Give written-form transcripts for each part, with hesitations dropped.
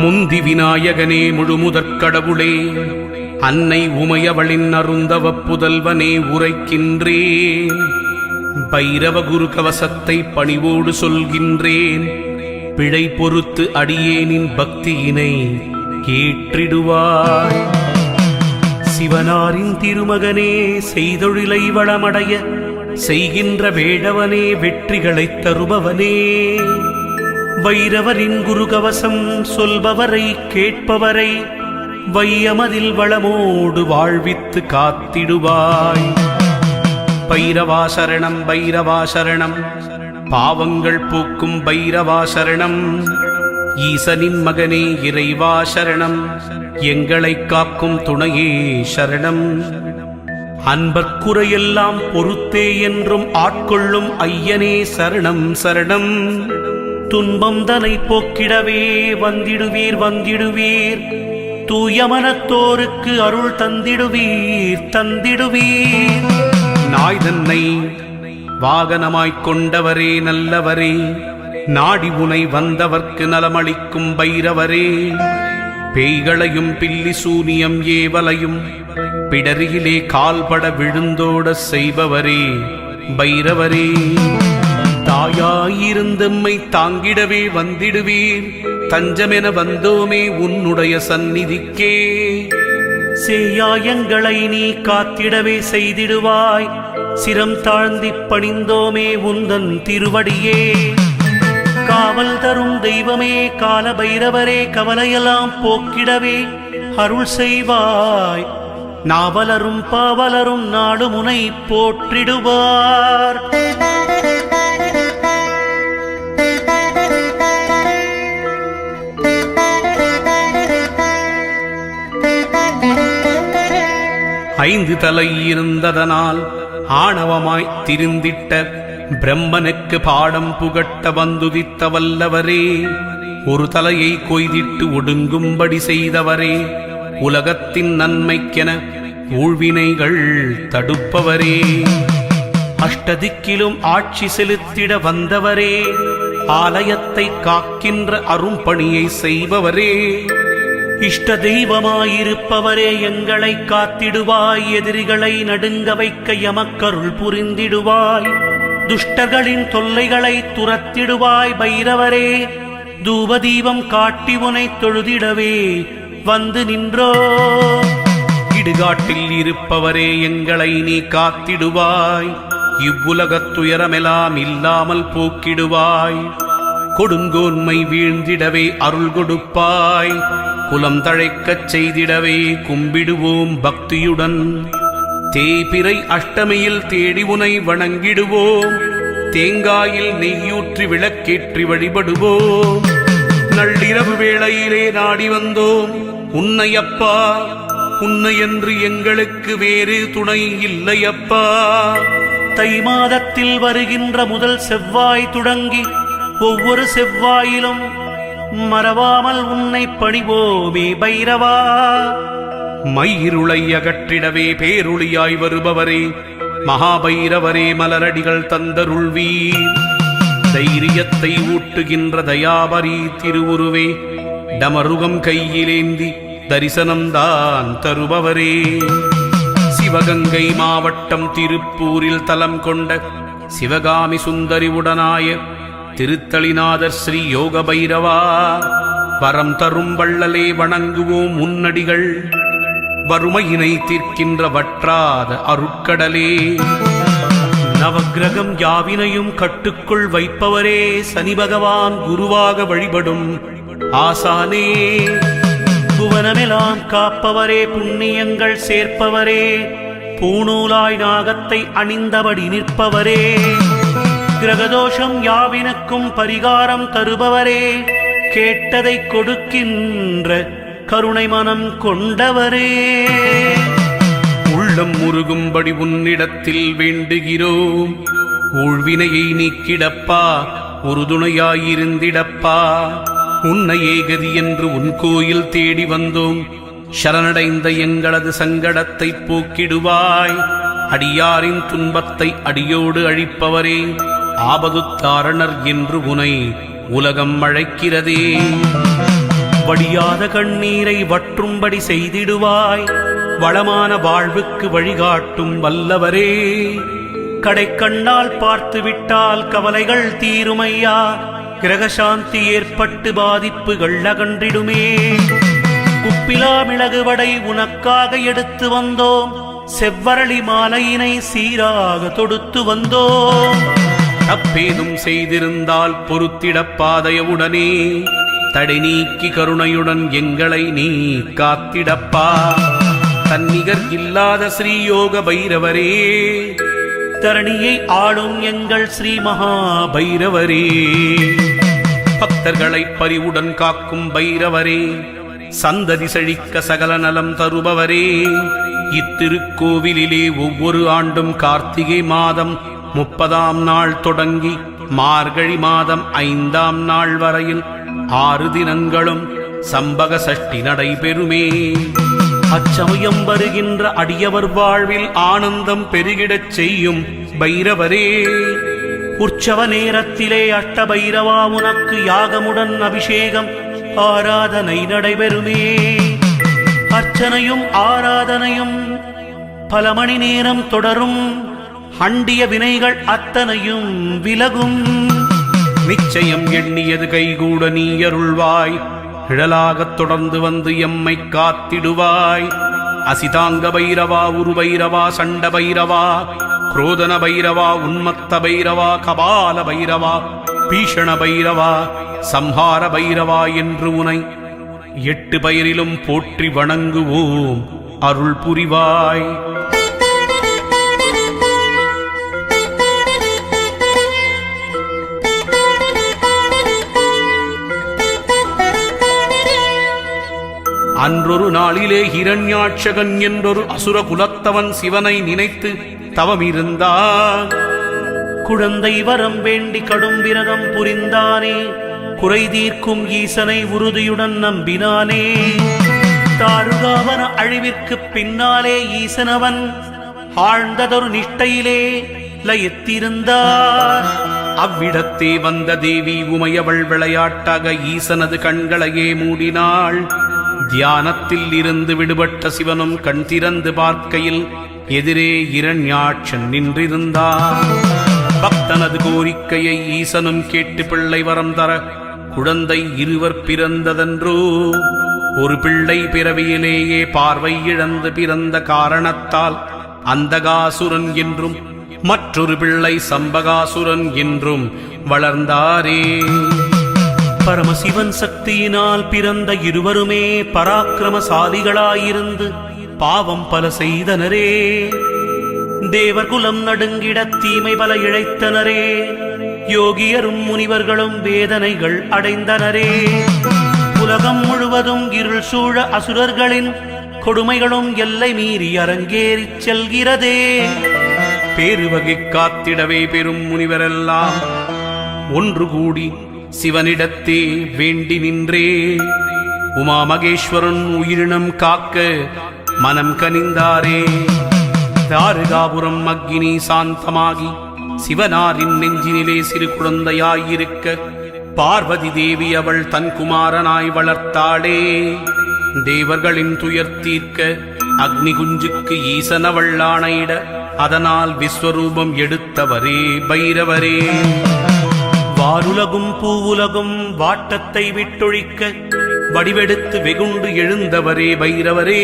முந்தி விநாயகனே முழுமுதற் கடவுளே, அன்னை உமையவளின் அருந்தவ புதல்வனே உரைக்கின்றேன். பைரவ குரு கவசத்தை பணிவோடு சொல்கின்றேன். பிழை பொறுத்து அடியேனின் பக்தியினை ஏற்றிடுவாய். சிவனாரின் திருமகனே, செய்தொழிலை வளமடைய செய்கின்ற வேடவனே, வெற்றிகளைத் தருபவனே, வைரவரின் குருகவசம் சொல்பவரை கேட்பவரை வையமதில் வளமோடு வாழ்வித்து காத்திடுவாய். பைரவா சரணம், பைரவா சரணம், பாவங்கள் போக்கும் பைரவா சரணம். ஈசனின் மகனே இறைவா சரணம், எங்களை காக்கும் துணையே சரணம். அன்பர்க்குறையெல்லாம் பொறுத்தே என்றும் ஆட்கொள்ளும் ஐயனே சரணம் சரணம். துன்பம் தனை போக்கிடவே வந்திடுவீர் வந்திடுவீர், தூயமனத்தோருக்கு அருள் தந்திடுவீர் தந்திடுவீர். நாய் தன்னை வாகனமாய்க் கொண்டவரே நல்லவரே, நாடி உனை வந்தவர்க்கு நலமளிக்கும் பைரவரே, பேய்களையும் பில்லி சூனியம் ஏவலையும் பிடரியிலே கால்பட விழுந்தோட செய்பவரே பைரவரே. தாயாயிருந்தம்மை தாங்கிடவே வந்திடுவீர், தஞ்சமென வந்தோமே உன்னுடைய சந்நிதிக்கே. சேயாயங்களை நீ காத்திடவே செய்திடுவாய், சிரம் தாழ்ந்திப் பணிந்தோமே உந்தன் திருவடியே. காவல் தரும் தெய்வமே கால பைரவரே, கவலையெல்லாம் போக்கிடவே அருள் செய்வாய். நாவலரும் பாவலரும் நாடு முனை போற்றிடுவார். ஐந்து தலை இருந்ததனால் ஆணவமாய் திரிந்திட்ட பிரம்மனுக்கு பாடம் புகட்ட வந்துதித்த வல்லவரே, ஒரு தலையை கொய்திட்டு ஒடுங்கும்படி செய்தவரே, உலகத்தின் நன்மைக்கென ஊழ்வினைகள் தடுப்பவரே, அஷ்டதிக்கிலும் ஆட்சி செலுத்திட வந்தவரே, ஆலயத்தை காக்கின்ற அரும்பணியை செய்பவரே, இஷ்ட தெய்வமாயிருப்பவரே, எங்களை காத்திடுவாய். எதிரிகளை நடுங்க வைக்க எமக்கருள் புரிந்திடுவாய். துஷ்டர்களின் தொல்லைகளை துரத்திடுவாய் பைரவரே. தூபதீபம் காட்டி உனை தொழுதிடவே வந்து நின்றோ. இடுகாட்டில் இருப்பவரே, எங்களை நீ காத்திடுவாய். இவ்வுலகத் துயரமெல்லாம் இல்லாமல் போக்கிடுவாய். கொடுங்கோன்மை வீழ்ந்திடவே அருள் கொடுப்பாய். குலம் தழைக்கச் செய்திடவே கும்பிடுவோம் பக்தியுடன். தேய்பிறை அஷ்டமியில் தேடி உனை வணங்கிடுவோம். தேங்காயில் நெய்யூற்றி விளக்கேற்றி வழிபடுவோம். நள்ளிரவு வேளையிலே நாடி வந்தோம் உன்னையப்பா. உன்னையன்று எங்களுக்கு வேறு துணை இல்லையப்பா. தை மாதத்தில் வருகின்ற முதல் செவ்வாய் தொடங்கி ஒவ்வொரு செவ்வாயிலும் மறவாமல் உன்னை பணிவோமே பைரவா. மயிருளை அகற்றிடவே பேருளியாய் வருபவரே, மகாபைரவரே, மலரடிகள் தந்தருள்வீர். தைரியத்தை ஊட்டுகின்ற தயாபரி திருவுருவே, டமருகம் கையிலேந்தி தரிசனம்தான் தருபவரே. சிவகங்கை மாவட்டம் திருப்பூரில் தலம் கொண்ட சிவகாமி சுந்தரி உடனாய திருத்தளிநாதர் ஸ்ரீ யோக பைரவா, வரம் தரும் வள்ளலே வணங்குவோம் முன்னடிகள். வறுமையினை தீர்க்கின்ற வற்றாத அருட்கடலே, நவக்கிரகம் யாவினையும் கட்டுக்குள் வைப்பவரே, சனி பகவான் குருவாக வழிபடும் ஆசானே, புவனமெல்லாம் காப்பவரே, புண்ணியங்கள் சேர்ப்பவரே, பூணூலாய் நாகத்தை அணிந்தபடி நிற்பவரே, கிரகதோஷம் யாவினுக்கும் பரிகாரம் தருபவரே, கேட்டதை கொடுக்கின்ற கருணை மனம் கொண்டவரே. உள்ளம் முருகும்படி உன்னிடத்தில் வேண்டுகிறோம். ஊழ்வினையை நீக்கிடப்பா, உறுதுணையாயிருந்திடப்பா. உன்னையே கதி என்று உன் கோயில் தேடி வந்தோம். சரணடைந்த எங்களது சங்கடத்தை போக்கிடுவாய். அடியாரின் துன்பத்தை அடியோடு அழிப்பவரே, ஆபதுத்தாரணர் என்று உனை உலகம் அழைக்கிறதே. வடியாத கண்ணீரை வற்றும்படி செய்திடுவாய். வளமான வாழ்வுக்கு வழிகாட்டும் வல்லவரே, கடைக்கண்ணால் பார்த்து விட்டால் கவலைகள் தீருமையா. கிரகசாந்தி ஏற்பட்டு பாதிப்புகள் அகன்றிடுமே. உப்பிலா மிளகு வடை உனக்காக எடுத்து வந்தோம். செவ்வரளி மாலையினை சீராக தொடுத்து வந்தோம். தப்பேதும் செய்திருந்தால் பொறுத்திடப் பாதையவுடனே தடை நீக்கி கருணையுடன் எங்களை நீ காத்திடப்பா. தன்னிகர் இல்லாத ஸ்ரீயோக பைரவரே, தரணியை ஆளும் எங்கள் ஸ்ரீ மகா பைரவரே, பக்தர்களை பரிவுடன் காக்கும் பைரவரே, சந்ததி செழிக்க சகல நலம் தருபவரே, இத்திருக்கோவிலிலே ஒவ்வொரு ஆண்டும் கார்த்திகை மாதம் 30ஆம் நாள் தொடங்கி மார்கழி மாதம் 5ஆம் நாள் வரையில் 6 தினங்களும் சம்பக சஷ்டி நடைபெறுமே. அச்சமயம் வருகின்ற அடியவர் வாழ்வில் ஆனந்தம் பெருகிடச் செய்யும் பைரவரே, உற்சவ நேரத்திலே அஷ்ட பைரவா உனக்கு யாகமுடன் அபிஷேகம் ஆராதனை நடைபெறுமே. அர்ச்சனையும் ஆராதனையும் பல மணி நேரம் தொடரும். அண்டிய வினைகள் அத்தனையும் விலகும். நிச்சயம் எண்ணியது கைகூட நீ அருள்வாய். நிழலாகத் தொடர்ந்து வந்து எம்மை காத்திடுவாய். அசிதாங்க பைரவா, உரு பைரவா, சண்ட பைரவா, குரோதன பைரவா, உன்மத்த பைரவா, கபால பைரவா, பீஷண பைரவா, சம்ஹார பைரவா என்று உனை 8 பெயரிலும் போற்றி வணங்குவோம். அருள் புரிவாய். அன்றொரு நாளிலே ஹிரண்யாட்சகன் என்றொரு அசுர குலத்தவன் சிவனை நினைத்து தவமிருந்தான். குழந்தை வரம் வேண்டி கடும் விரதம் புரிந்தானே. குறை தீர்க்கும் ஈசனை உறுதியுடன் நம்பினானே. தாருகாவன அழிவிற்கு பின்னாலே ஈசனவன் ஆழ்ந்ததொரு நிஷ்டையிலே லயித்திருந்தார். அவ்விடத்தே வந்த தேவி உமையவள் விளையாட்டாக ஈசனது கண்களையே மூடினாள். தியானத்தில் இருந்து விடுபட்ட சிவனும் கண் திறந்து பார்க்கையில் எதிரே இரண்யாட்சன் நின்றிருந்தார். பக்தனது கோரிக்கையை ஈசனும் கேட்டு பிள்ளை வரம் தர குழந்தை 2 பிறந்ததென்றோ. ஒரு பிள்ளை பிறவியிலேயே பார்வை இழந்து பிறந்த காரணத்தால் அந்தகாசுரன் என்றும் மற்றொரு பிள்ளை சம்பகாசுரன் என்றும் வளர்ந்தாரே. பரமசிவன் சக்தியினால் பிறந்த இருவருமே பராக்கிரமசாலிகளாயிருந்து பாவம் பல செய்தனரே. தேவர்குலம் நடுங்கிட தீமை பல இழைத்தனரே. யோகியரும் முனிவர்களும் வேதனைகள் அடைந்தனரே. உலகம் முழுவதும் இருள் சூழ அசுரர்களின் கொடுமைகளும் எல்லை மீறி அரங்கேறிச் செல்கிறதே. பேருவகை காத்திடவே பெரும் முனிவரெல்லாம் ஒன்று கூடி சிவனிடத்தே வேண்டி நின்றே. உமா மகேஸ்வரன் உயிரினம் காக்க மனம் கனிந்தாரே. தாருகாபுரம் அக்கினி சாந்தமாகி சிவனாரின் நெஞ்சினிலே சிறு குழந்தையாயிருக்க பார்வதி தேவி அவள் தன் குமாரனாய் வளர்த்தாளே. தேவர்களின் துயர் தீர்க்க அக்னி குஞ்சுக்கு ஈசனவள் ஆணையிட அதனால் விஸ்வரூபம் எடுத்தவரே பைரவரே. வாருலகும் பூவுலகும் வாட்டத்தை விட்டொழிக்க வடிவெடுத்து வெகுண்டு எழுந்தவரே பைரவரே.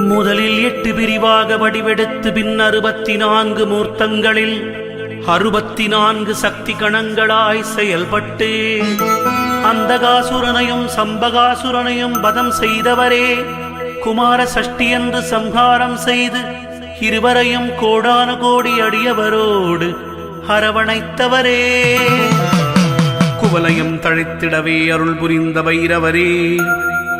முதலில் 8 பிரிவாக வடிவெடுத்து பின் 64 மூர்த்தங்களில் 64 சக்தி கணங்களாய் செயல்பட்டு அந்தகாசுரனையும் சம்பகாசுரனையும் வதம் செய்தவரே. குமார சஷ்டி என்று சம்ஹாரம் செய்து இருவரையும் கோடான கோடி அடியவரோடு அரவணைத்தவரே. குவலயம் தழைத்திடவே அருள் புரிந்த பைரவரே.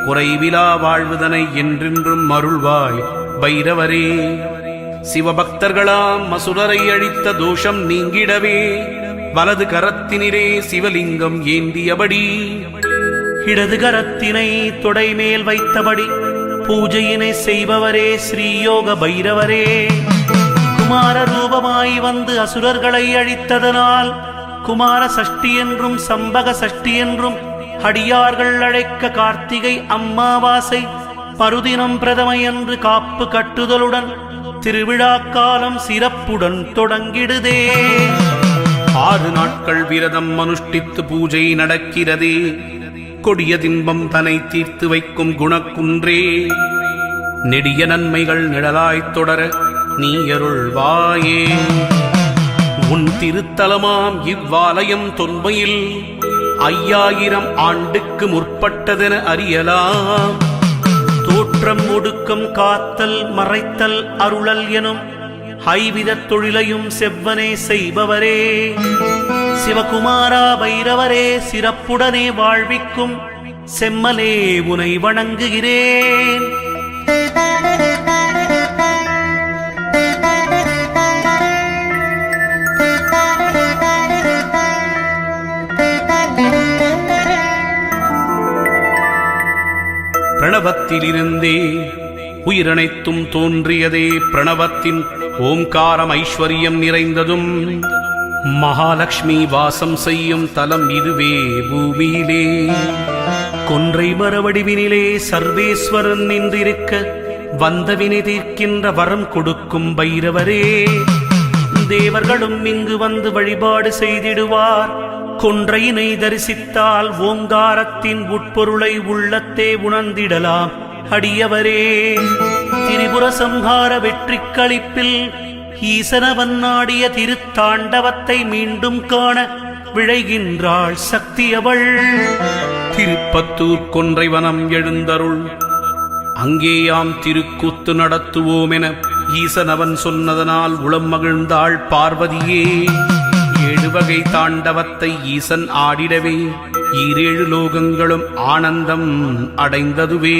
குறைவிலா வாழ்வுதனை என்றென்றும் அருள்வாய் பைரவரே. சிவபக்தர்களாம் அசுரரை அழித்த தோஷம் நீங்கிடவே வலது கரத்தினிலே சிவலிங்கம் ஏந்தியபடி இடது கரத்தினை தொடை மேல் வைத்தபடி பூஜையினை செய்பவரே ஸ்ரீயோக பைரவரே. குமார ரூபமாய் வந்து அசுரர்களை அழித்ததனால் குமார சஷ்டி என்றும் சம்பக சஷ்டி என்றும் அடியார்கள் அழைக்க கார்த்திகை அம்மாவாசை மறுதினம் பிரதமையன்று காப்பு கட்டுதலுடன் திருவிழா காலம் சிறப்புடன் தொடங்கிடுதே. 6 நாட்கள் விரதம் அனுஷ்டித்து பூஜை நடக்கிறதே. கொடிய தின்பம் தன்னை தீர்த்து வைக்கும் குணக்குன்றே, நெடிய நன்மைகள் நிழலாய்த் தொடர நீ அருள்வாயே. உன் திருத்தலமாம் இவ்வாலயம் தொன்மையில் 5000 ஆண்டுக்கு முற்பட்டதென அறியலாம். தோற்றம் ஒடுக்கம் காத்தல் மறைத்தல் அருளல் எனும் 5 தொழிலையும் செவ்வனே செய்பவரே. சிவகுமாரா பைரவரே, சிறப்புடனே வாழ்விக்கும் செம்மலே உனை வணங்குகிறேன். பிரணவத்திலிருந்தே உயிரனைத்தும் தோன்றியதே. பிரணவத்தின் ஓம்காரம் ஐஸ்வர்யம் நிறைந்ததும் மகாலட்சுமி வாசம் செய்யும் தலம் இதுவே பூமியிலே. கொன்றை மரவடிவினிலே சர்வேஸ்வரன் நின்றிருக்க வந்தவினை தீர்க்கின்ற வரம் கொடுக்கும் பைரவரே. தேவர்களும் இங்கு வந்து வழிபாடு செய்திடுவார். கொன்றையினை தரிசித்தால் ஓங்காரத்தின் உட்பொருளை உள்ளத்தே உணர்ந்திடலாம் அடியவரே. திரிபுர சம்ஹார வெற்றி களிப்பில் ஈசனவன் நாடிய திருத்தாண்டவத்தை மீண்டும் காண விழைகின்றாள் சக்தியவள். திருப்பத்தூர் கொன்றைவனம் எழுந்தருள், அங்கேயாம் திருக்கூத்து நடத்துவோம் என ஈசனவன் சொன்னதனால் உளம் மகிழ்ந்தாள் பார்வதியே. 7 வகை தாண்டவத்தை ஈசன் ஆடிடவே 7 லோகங்களும் ஆனந்தம் அடைந்ததுவே.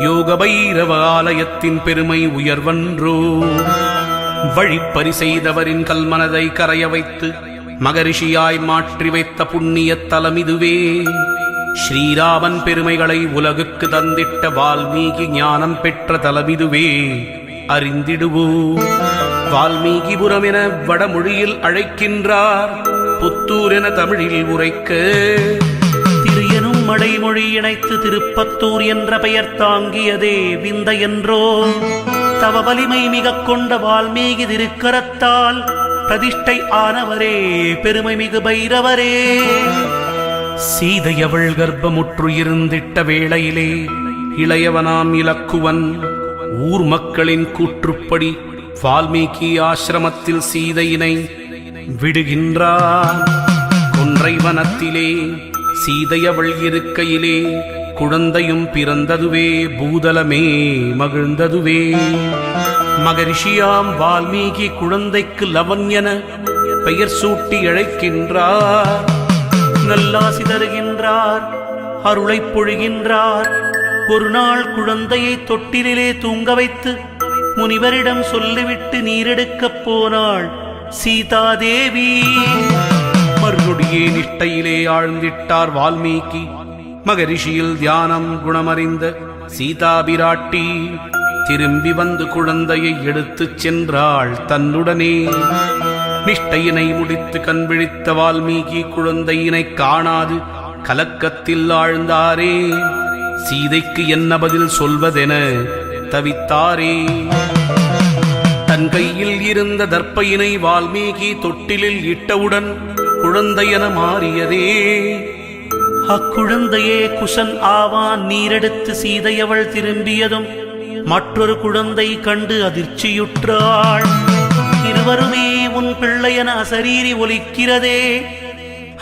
யோக பைரவ ஆலயத்தின் பெருமை உயர்வன்றோ. வழிப்பறி செய்தவரின் கல்மனதை கரைய வைத்து மகரிஷியாய் மாற்றி வைத்த புண்ணிய தலம் இதுவே. ஸ்ரீராமன் பெருமைகளை உலகுக்கு தந்திட்ட வால்மீகி ஞானம் பெற்ற தலமிதுவே அறிந்திடுவோம். வால்மீகிபுரம் என வடமொழியில் அழைக்கின்றார், புத்தூர் என தமிழில் உரைக்க. திரு எனும் மடைமொழி இணைத்து திருப்பத்தூர் என்ற பெயர் தாங்கியதே விந்த என்றோ. தவ வலிமை மிக கொண்ட வால்மீகி திருக்கரத்தால் பிரதிஷ்டை ஆனவரே பெருமை மிகு பைரவரே. சீதையவள் கர்ப்பமுற்று இருந்திட்ட வேளையிலே இளையவனாம் இலக்குவன் ஊர் மக்களின் கூற்றுப்படி வால்மீகி ஆசிரமத்தில் சீதையினை விடுகின்றான். கொன்றைவனத்திலே சீதையவள் இருக்கையிலே குழந்தையும் பிறந்ததுவே, பூதலமே மகிழ்ந்ததுவே. மகரிஷியாம் வால்மீகி குழந்தைக்கு லவன் என பெயர் சூட்டி அழைக்கின்றார். நல்லாசி தருகின்றார், அருளை பொழிகின்றார். ஒரு நாள் குழந்தையை தொட்டிலே தூங்க வைத்து முனிவரிடம் சொல்லிவிட்டு நீரெடுக்கப் போனாள் சீதாதேவி. மறுநொடியே நிஷ்டையிலே ஆழ்ந்திட்டார் வால்மீகி. மகரிஷியில் தியானம் குணமறிந்த சீதா பிராட்டி திரும்பி வந்து குழந்தையை எடுத்துச் சென்றாள் தன்னுடனே. நிஷ்டையினை முடித்து கண்விழித்த வால்மீகி குழந்தையினை காணாது கலக்கத்தில் ஆழ்ந்தாரே. சீதைக்கு என்ன பதில் சொல்வதென தவித்தாரே. தன் கையில் இருந்த தர்ப்பையினை வால்மீகி தொட்டிலில் இட்டவுடன் குழந்தையென மாறியதே. அக்குழந்தையே குஷன் ஆவான். நீரெடுத்து சீதையவள் திரும்பியதும் மற்றொரு குழந்தை கண்டு அதிர்ச்சியுற்றாள். இருவருமே உன் பிள்ளையென அசரீரி ஒலிக்கிறதே.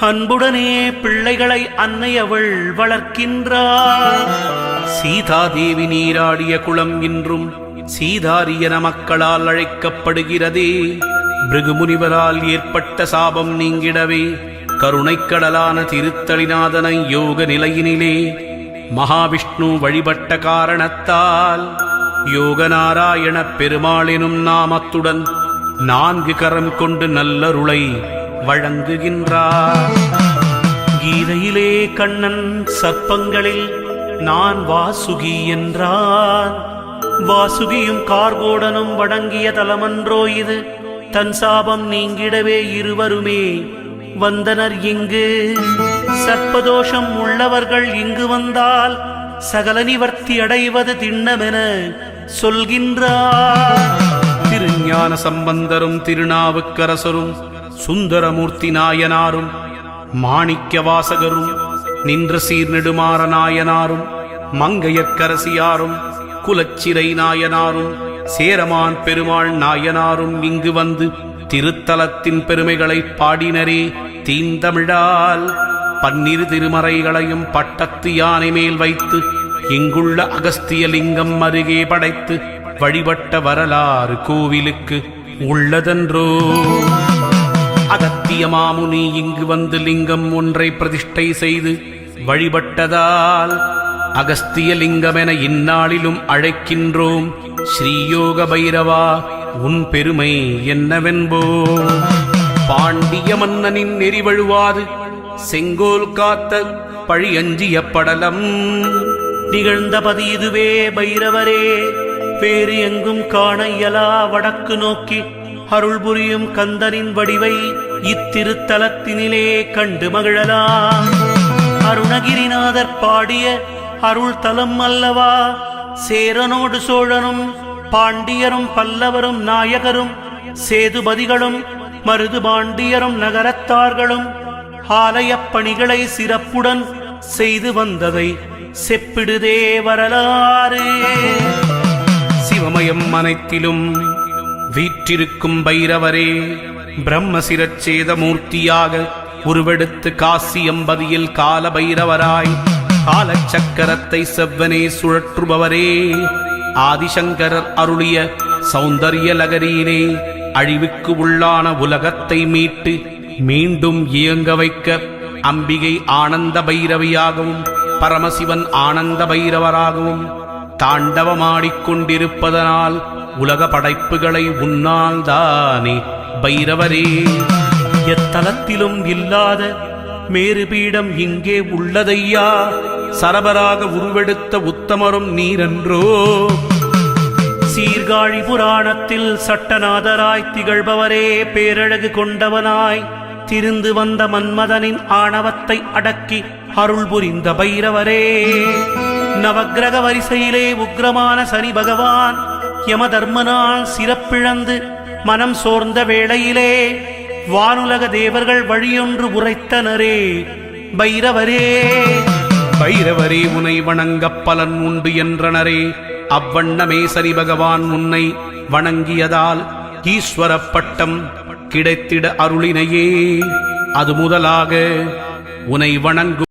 அன்புடனே பிள்ளைகளை அன்னை அவள் வளர்க்கின்றாள். சீதாதேவி நீராடிய குளம் இன்றும் சீதாரி என மக்களால் அழைக்கப்படுகிறதே. பிருகுமுனிவரால் ஏற்பட்ட சாபம் நீங்கிடவே கருணைக்கடலான திருத்தளிநாதனை யோக நிலையினிலே மகாவிஷ்ணு வழிபட்ட காரணத்தால் யோகநாராயண பெருமாள் எனும் நாமத்துடன் 4 கரம் கொண்டு நல்லருளை வழங்குகின்றார். கீதையிலே கண்ணன் சர்ப்பங்களில் நான் வாசுகி என்றான். வாசுகியும் கார்கோடனும் வணங்கிய தலமன்றோ இது. தன் சாபம் நீங்கிடவே இருவருமே வந்தனர் இங்கு. சர்ப்பதோஷம் உள்ளவர்கள் இங்கு வந்தால் சகல நிவர்த்தி அடைவது திண்ணமென சொல்கின்றார். திருஞான சம்பந்தரும் திருநாவுக்கரசரும் சுந்தரமூர்த்தி நாயனாரும் மாணிக்க வாசகரும் நின்ற சீர்நெடுமாற நாயனாரும் மங்கையர்க்கரசியாரும் குலச்சிறை நாயனாரும் சேரமான் பெருமாள் நாயனாரும் இங்கு வந்து திருத்தலத்தின் பெருமைகளை பாடினரே தீந்தமிழால். பன்னிரு திருமறைகளையும் பட்டத்து யானை மேல் வைத்து இங்குள்ள அகஸ்தியலிங்கம் அருகே படைத்து வழிபட்ட வரலாறு கோவிலுக்கு உள்ளதென்றோ. அகத்திய மாமுனி இங்கு வந்து லிங்கம் ஒன்றை பிரதிஷ்டை செய்து வழிபட்டதால் அகஸ்தியலிங்கம் என இந்நாளிலும் அழைக்கின்றோம். ஸ்ரீயோக பைரவா உன் பெருமை என்னவென்போ. பாண்டிய மன்னனின் நெறிவழுவாது செங்கோல் காத்த பழியஞ்சிய படலம் நிகழ்ந்த பதி இதுவே பைரவரே. வேறு எங்கும் காண இயலா வடக்கு நோக்கி அருள் புரியும் கந்தனின் வடிவை இத்திருத்தலத்தினிலே கண்டு மகிழலாம். அருணகிரிநாதர் பாடிய அருள் தலம் அல்லவா. சேரனோடு சோழனும் பாண்டியரும் பல்லவரும் நாயகரும் சேதுபதிகளும் மருது பாண்டியரும் நகரத்தார்களும் ஆலயப் பணிகளை சிறப்புடன் செய்து வந்ததை செப்பிடுதே வரலாறு. சிவமயம் அனைத்திலும் வீற்றிருக்கும் பைரவரே, பிரம்மசிரச்சேத மூர்த்தியாக உருவெடுத்து காசி அம்பதியில் கால பைரவராய் காலச்சக்கரத்தை செவ்வனே சுழற்றுபவரே, ஆதிசங்கரர் அருளிய சௌந்தர்ய லகரியிலே அழிவுக்கு உள்ளான உலகத்தை மீட்டு மீண்டும் இயங்க வைக்க அம்பிகை ஆனந்த பைரவியாகவும் பரமசிவன் ஆனந்த பைரவராகவும் தாண்டவமாடிக்கொண்டிருப்பதனால் உலக படைப்புகளை உன்னால் தானே பைரவரே. எத்தலத்திலும் இல்லாத மேருபீடம் இங்கே உள்ளதையா. சரபராக உருவெடுத்த உத்தமரும் நீரென்றோ. சீர்காழி புராணத்தில் சட்டநாதராய் திகழ்பவரே, பேரழகு கொண்டவனாய் திருந்து வந்த மன்மதனின் ஆணவத்தை அடக்கி அருள் புரிந்த பைரவரே. நவக்கிரக வரிசையிலே உக்ரமான சனி பகவான் யமதர்மனால் சிறப்பிழந்து மனம் சோர்ந்த வேளையிலே வானுலக தேவர்கள் வழியொன்று உரைத்தனரே பைரவரே. பைரவரே உனை வணங்க பலன் உண்டு என்றனரே. அவ்வண்ணமே சனி பகவான் உன்னை வணங்கியதால் ஈஸ்வர பட்டம் கிடைத்திட அருளினையே. அது முதலாக உனை வணங்கும்